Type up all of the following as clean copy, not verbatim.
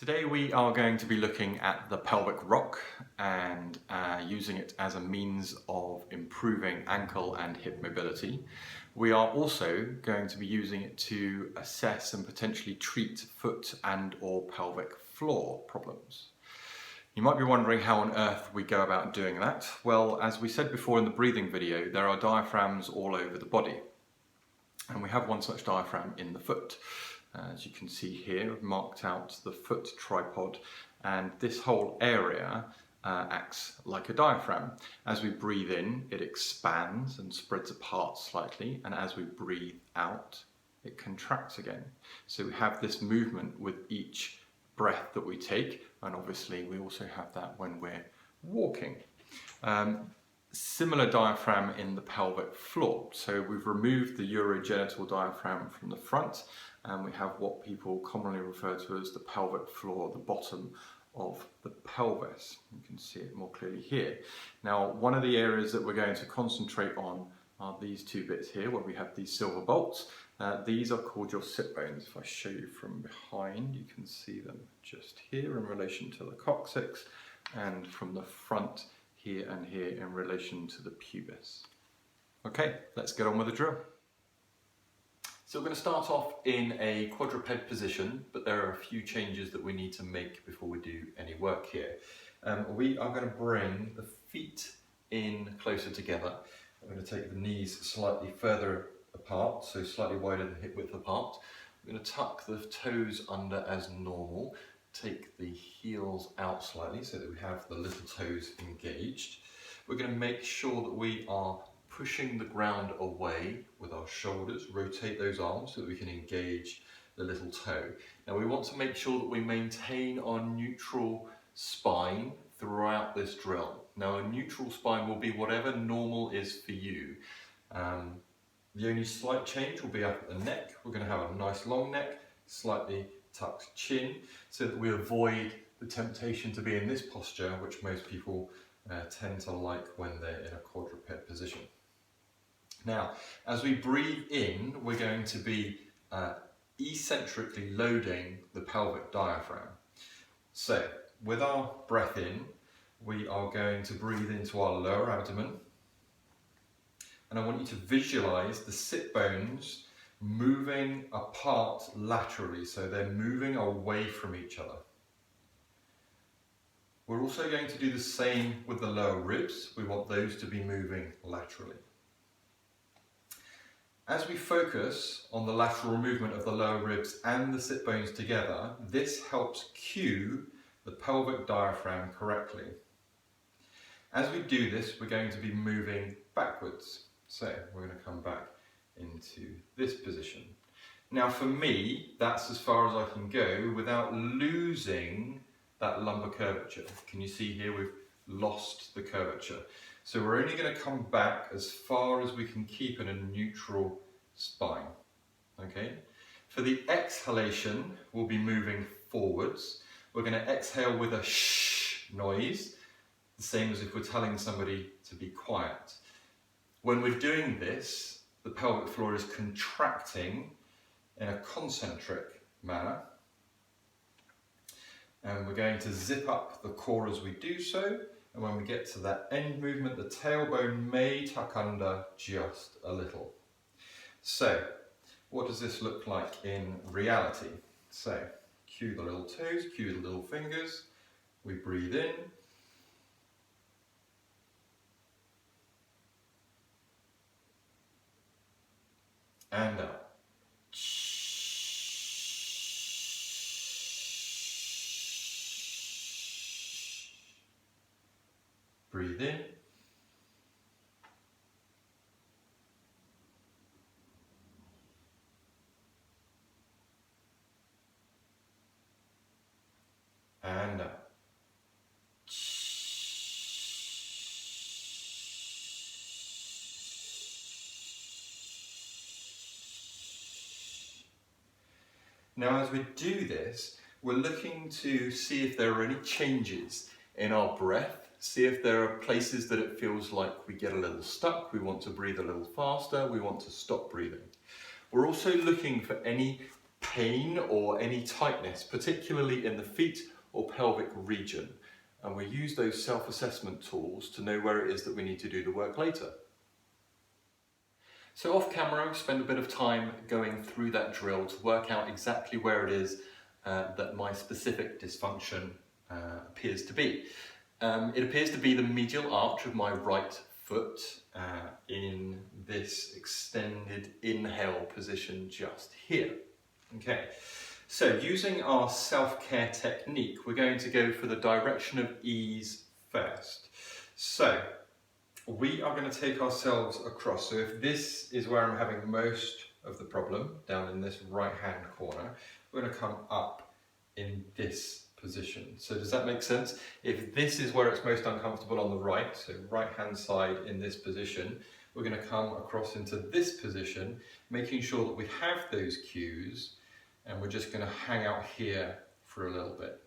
Today we are going to be looking at the pelvic rock and using it as a means of improving ankle and hip mobility. We are also going to be using it to assess and potentially treat foot and or pelvic floor problems. You might be wondering how on earth we go about doing that. Well, as we said before in the breathing video, there are diaphragms all over the body. And we have one such diaphragm in the foot. As you can see here, I've marked out the foot tripod, and this whole area acts like a diaphragm. As we breathe in, it expands and spreads apart slightly, and as we breathe out, it contracts again. So we have this movement with each breath that we take, and obviously we also have that when we're walking. Similar diaphragm in the pelvic floor. So we've removed the urogenital diaphragm from the front, and we have what people commonly refer to as the pelvic floor, the bottom of the pelvis. You can see it more clearly here. Now, one of the areas that we're going to concentrate on are these two bits here, where we have these silver bolts. These are called your sit bones. If I show you from behind, you can see them just here in relation to the coccyx, and from the front here and here in relation to the pubis. Okay, let's get on with the drill. So we're going to start off in a quadruped position, but there are a few changes that we need to make before we do any work here. We are going to bring the feet in closer together. I'm going to take the knees slightly further apart, so slightly wider than hip width apart. I'm going to tuck the toes under as normal. Take the heels out slightly so that we have the little toes engaged. We're going to make sure that we are pushing the ground away with our shoulders, rotate those arms so that we can engage the little toe. Now we want to make sure that we maintain our neutral spine throughout this drill. Now a neutral spine will be whatever normal is for you. The only slight change will be up at the neck. We're going to have a nice long neck, slightly tucked chin, so that we avoid the temptation to be in this posture, which most people tend to like when they're in a quadruped position. Now, as we breathe in, we're going to be eccentrically loading the pelvic diaphragm. So, with our breath in, we are going to breathe into our lower abdomen, and I want you to visualize the sit bones moving apart laterally, so they're moving away from each other. We're also going to do the same with the lower ribs. We want those to be moving laterally. As we focus on the lateral movement of the lower ribs and the sit bones together, this helps cue the pelvic diaphragm correctly. As we do this, we're going to be moving backwards. So we're going to come back into this position. Now for me, that's as far as I can go without losing that lumbar curvature. Can you see here we've lost the curvature? So we're only going to come back as far as we can keep in a neutral spine. Okay? For the exhalation, we'll be moving forwards. We're going to exhale with a shh noise, the same as if we're telling somebody to be quiet. When we're doing this, the pelvic floor is contracting in a concentric manner, and we're going to zip up the core as we do so, and when we get to that end movement, the tailbone may tuck under just a little. So, what does this look like in reality? So, cue the little toes, cue the little fingers, we breathe in, and out. Breathe in. And out. Now as we do this, we're looking to see if there are any changes in our breath. See if there are places that it feels like we get a little stuck, we want to breathe a little faster, we want to stop breathing. We're also looking for any pain or any tightness, particularly in the feet or pelvic region. And we use those self-assessment tools to know where it is that we need to do the work later. So off camera, spend a bit of time going through that drill to work out exactly where it is that my specific dysfunction appears to be. It appears to be the medial arch of my right foot in this extended inhale position just here. Okay, so using our self-care technique, we're going to go for the direction of ease first. So we are going to take ourselves across. So if this is where I'm having most of the problem, down in this right hand corner, we're going to come up in this position. So does that make sense? If this is where it's most uncomfortable on the right, so right hand side in this position, we're going to come across into this position, making sure that we have those cues, and we're just going to hang out here for a little bit.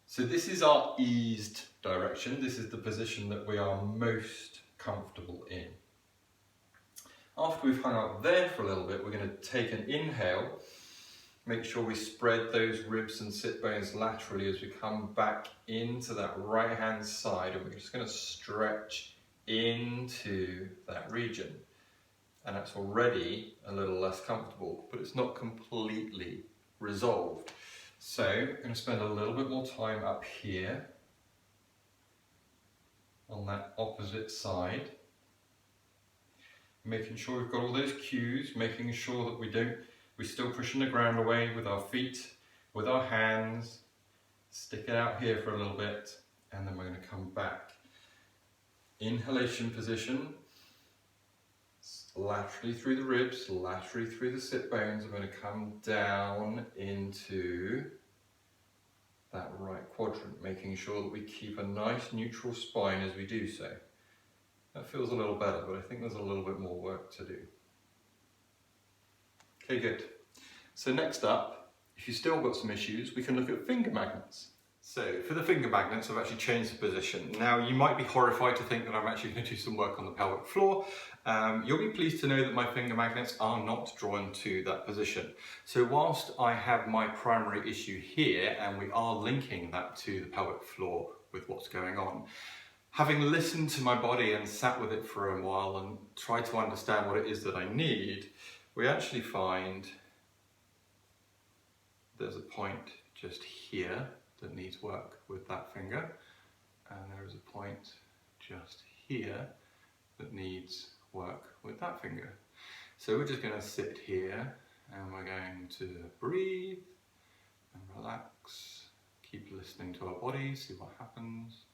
So this is our eased direction. This is the position that we are most comfortable in. After we've hung out there for a little bit, we're going to take an inhale. Make sure we spread those ribs and sit bones laterally as we come back into that right hand side, and we're just going to stretch into that region. And that's already a little less comfortable, but it's not completely resolved. So I'm going to spend a little bit more time up here on that opposite side, making sure we've got all those cues, making sure that we're still pushing the ground away with our feet, with our hands, stick it out here for a little bit, and then we're going to come back. Inhalation position, laterally through the ribs, laterally through the sit bones. I'm going to come down into that right quadrant, making sure that we keep a nice neutral spine as we do so. That feels a little better, but I think there's a little bit more work to do. Okay, good. So next up, if you've still got some issues, we can look at finger magnets. So for the finger magnets, I've actually changed the position. Now you might be horrified to think that I'm actually going to do some work on the pelvic floor. You'll be pleased to know that my finger magnets are not drawn to that position. So whilst I have my primary issue here, and we are linking that to the pelvic floor with what's going on, having listened to my body and sat with it for a while and tried to understand what it is that I need, we actually find there's a point just here that needs work with that finger, and there is a point just here that needs work with that finger. So we're just going to sit here and we're going to breathe and relax, keep listening to our body, see what happens.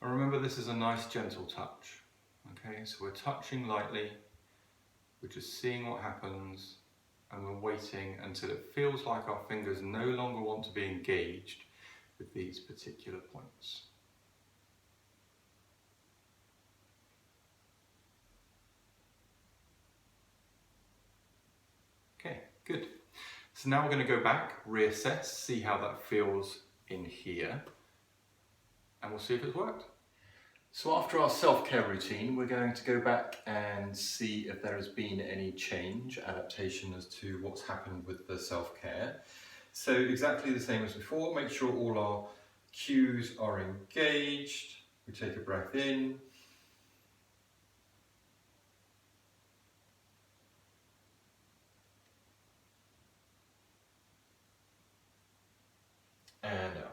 And remember, this is a nice gentle touch. Okay, so we're touching lightly, we're just seeing what happens, and we're waiting until it feels like our fingers no longer want to be engaged with these particular points. Okay, good. So now we're going to go back, reassess, see how that feels in here, and we'll see if it's worked. So after our self-care routine, we're going to go back and see if there has been any change, adaptation as to what's happened with the self-care. So exactly the same as before, make sure all our cues are engaged. We take a breath in. And out.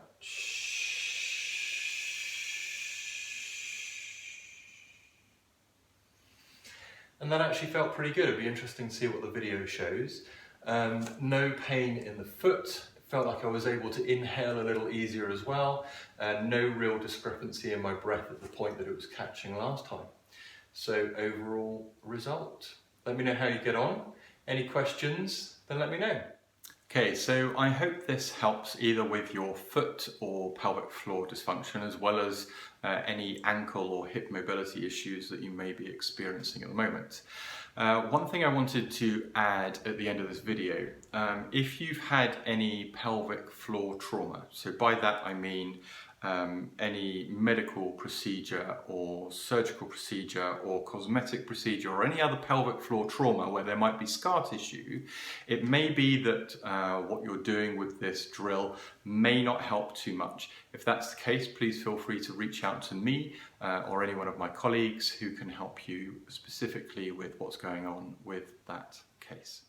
And that actually felt pretty good. It'd be interesting to see what the video shows. No pain in the foot. It felt like I was able to inhale a little easier as well. And no real discrepancy in my breath at the point that it was catching last time. So overall result. Let me know how you get on. Any questions, then let me know. Okay, so I hope this helps either with your foot or pelvic floor dysfunction, as well as any ankle or hip mobility issues that you may be experiencing at the moment. One thing I wanted to add at the end of this video, if you've had any pelvic floor trauma, so by that I mean any medical procedure or surgical procedure or cosmetic procedure or any other pelvic floor trauma where there might be scar tissue, it may be that what you're doing with this drill may not help too much. If that's the case, please feel free to reach out to me or any one of my colleagues who can help you specifically with what's going on with that case.